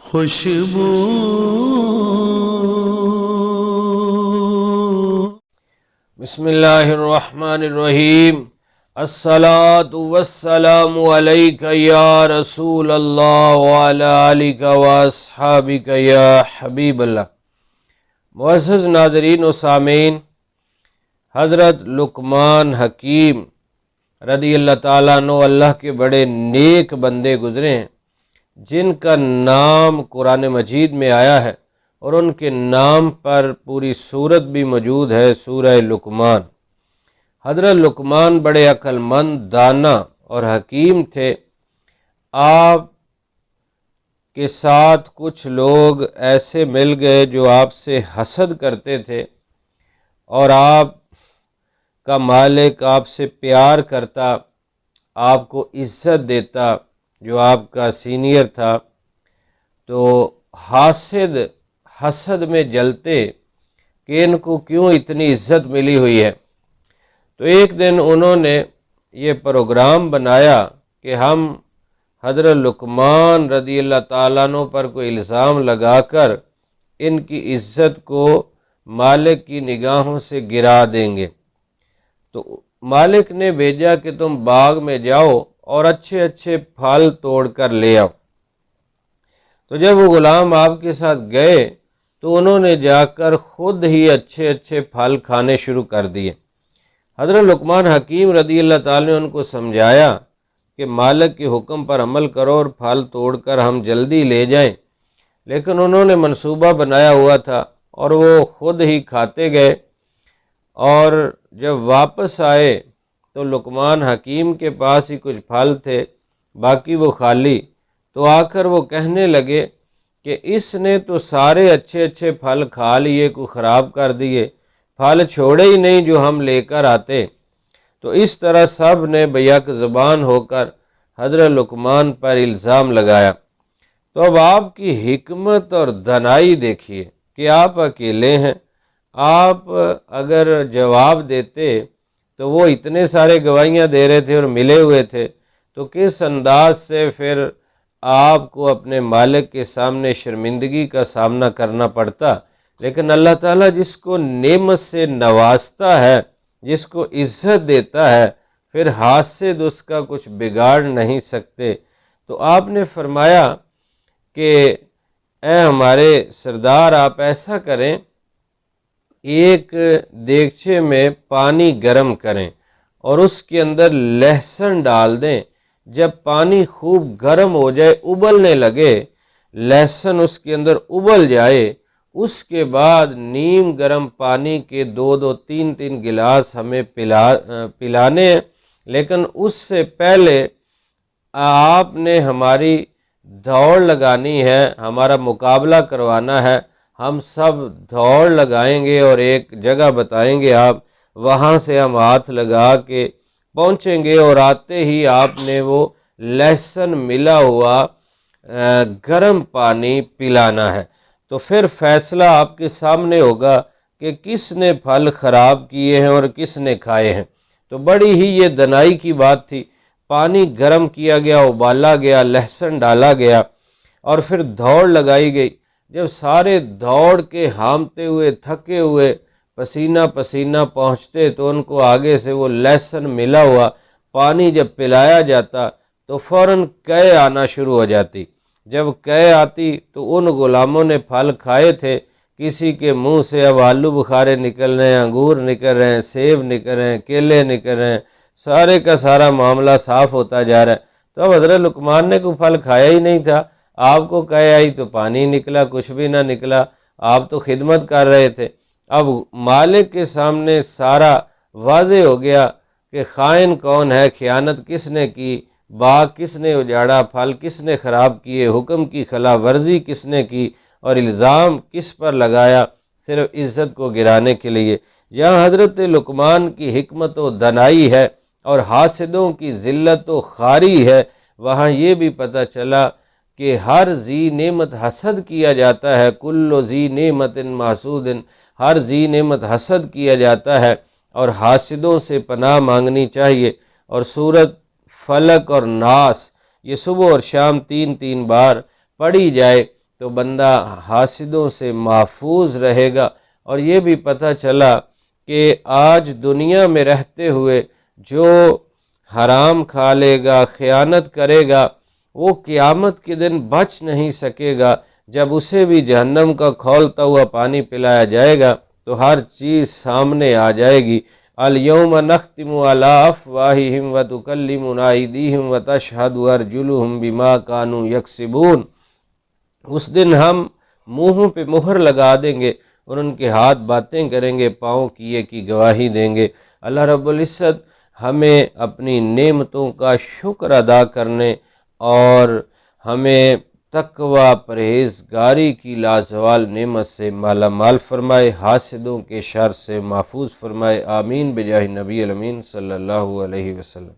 خوشبو بسم اللہ الرحمن الرحیم الصلاۃ والسلام علیک یا رسول اللہ وعلی آلک واصحابک یا حبیب اللہ۔ معزز ناظرین و سامعین، حضرت لقمان حکیم رضی اللہ تعالیٰ عنہ اللہ کے بڑے نیک بندے گزرے ہیں، جن کا نام قرآن مجید میں آیا ہے اور ان کے نام پر پوری سورت بھی موجود ہے، سورہ لقمان۔ حضرت لقمان بڑے عقل مند، دانا اور حکیم تھے۔ آپ کے ساتھ کچھ لوگ ایسے مل گئے جو آپ سے حسد کرتے تھے، اور آپ کا مالک آپ سے پیار کرتا، آپ کو عزت دیتا، جو آپ کا سینئر تھا، تو حسد میں جلتے کہ ان کو کیوں اتنی عزت ملی ہوئی ہے۔ تو ایک دن انہوں نے یہ پروگرام بنایا کہ ہم حضرت لقمان رضی اللہ تعالیٰ عنہ پر کوئی الزام لگا کر ان کی عزت کو مالک کی نگاہوں سے گرا دیں گے۔ تو مالک نے بھیجا کہ تم باغ میں جاؤ اور اچھے اچھے پھل توڑ کر لے آؤ۔ تو جب وہ غلام آپ کے ساتھ گئے تو انہوں نے جا کر خود ہی اچھے اچھے پھل کھانے شروع کر دیے۔ حضرت لقمان حکیم رضی اللہ تعالیٰ نے ان کو سمجھایا کہ مالک کے حکم پر عمل کرو اور پھل توڑ کر ہم جلدی لے جائیں، لیکن انہوں نے منصوبہ بنایا ہوا تھا اور وہ خود ہی کھاتے گئے، اور جب واپس آئے تو لقمان حکیم کے پاس ہی کچھ پھل تھے، باقی وہ خالی۔ تو آ کر وہ کہنے لگے کہ اس نے تو سارے اچھے اچھے پھل کھا لیے، کو خراب کر دیے، پھل چھوڑے ہی نہیں جو ہم لے کر آتے۔ تو اس طرح سب نے بیک زبان ہو کر حضرت لقمان پر الزام لگایا۔ تو اب آپ کی حکمت اور دانائی دیکھیے کہ آپ اکیلے ہیں۔ آپ اگر جواب دیتے تو وہ اتنے سارے گواہیاں دے رہے تھے اور ملے ہوئے تھے، تو کس انداز سے پھر آپ کو اپنے مالک کے سامنے شرمندگی کا سامنا کرنا پڑتا۔ لیکن اللہ تعالیٰ جس کو نعمت سے نوازتا ہے، جس کو عزت دیتا ہے، پھر حاسد اس کا کچھ بگاڑ نہیں سکتے۔ تو آپ نے فرمایا کہ اے ہمارے سردار، آپ ایسا کریں، ایک دیگچے میں پانی گرم کریں اور اس کے اندر لہسن ڈال دیں۔ جب پانی خوب گرم ہو جائے، ابلنے لگے، لہسن اس کے اندر ابل جائے، اس کے بعد نیم گرم پانی کے 2-3 گلاس ہمیں پلانے ہیں، لیکن اس سے پہلے آپ نے ہماری دوڑ لگانی ہے، ہمارا مقابلہ کروانا ہے۔ ہم سب دوڑ لگائیں گے اور ایک جگہ بتائیں گے، آپ وہاں سے ہم ہاتھ لگا کے پہنچیں گے، اور آتے ہی آپ نے وہ لہسن ملا ہوا گرم پانی پلانا ہے۔ تو پھر فیصلہ آپ کے سامنے ہوگا کہ کس نے پھل خراب کیے ہیں اور کس نے کھائے ہیں۔ تو بڑی ہی یہ دانائی کی بات تھی۔ پانی گرم کیا گیا، ابالا گیا، لہسن ڈالا گیا، اور پھر دوڑ لگائی گئی۔ جب سارے دوڑ کے ہامتے ہوئے، تھکے ہوئے، پسینہ پسینہ پہنچتے تو ان کو آگے سے وہ لہسن ملا ہوا پانی جب پلایا جاتا تو فوراً قے آنا شروع ہو جاتی۔ جب قے آتی تو ان غلاموں نے پھل کھائے تھے، کسی کے منہ سے اب آلو بخارے نکل رہے ہیں، انگور نکل رہے ہیں، سیب نکل رہے ہیں، کیلے نکل رہے ہیں، سارے کا سارا معاملہ صاف ہوتا جا رہا ہے۔ تو اب حضرت لقمان نے کوئی پھل کھایا ہی نہیں تھا، آپ کو قے آئی تو پانی نکلا، کچھ بھی نہ نکلا، آپ تو خدمت کر رہے تھے۔ اب مالک کے سامنے سارا واضح ہو گیا کہ خائن کون ہے، خیانت کس نے کی، باغ کس نے اجاڑا، پھل کس نے خراب کیے، حکم کی خلاف ورزی کس نے کی، اور الزام کس پر لگایا، صرف عزت کو گرانے کے لیے۔ یہاں حضرت لقمان کی حکمت و دانائی ہے اور حاسدوں کی ذلت و خواری ہے۔ وہاں یہ بھی پتہ چلا کہ ہر ذی نعمت حسد کیا جاتا ہے، کل ذی نعمت محسود، ہر ذی نعمت حسد کیا جاتا ہے، اور حاسدوں سے پناہ مانگنی چاہیے۔ اور سورت فلق اور ناس یہ صبح اور شام 3 بار پڑھی جائے تو بندہ حاسدوں سے محفوظ رہے گا۔ اور یہ بھی پتہ چلا کہ آج دنیا میں رہتے ہوئے جو حرام کھا لے گا، خیانت کرے گا، وہ قیامت کے دن بچ نہیں سکے گا۔ جب اسے بھی جہنم کا کھولتا ہوا پانی پلایا جائے گا تو ہر چیز سامنے آ جائے گی۔ الیوم نختم علی افواہہم وتکلمنا ایدیہم وتشہد ارجلہم بما کانوا یکسبون۔ اس دن ہم منہوں پہ مہر لگا دیں گے اور ان کے ہاتھ باتیں کریں گے، پاؤں کیے کی گواہی دیں گے۔ اللہ رب العزت ہمیں اپنی نعمتوں کا شکر ادا کرنے اور ہمیں تقوی پرہیزگاری کی لازوال نعمت سے مالا مال فرمائے، حاسدوں کے شر سے محفوظ فرمائے۔ آمین بجاہ نبی الامین صلی اللہ علیہ وسلم۔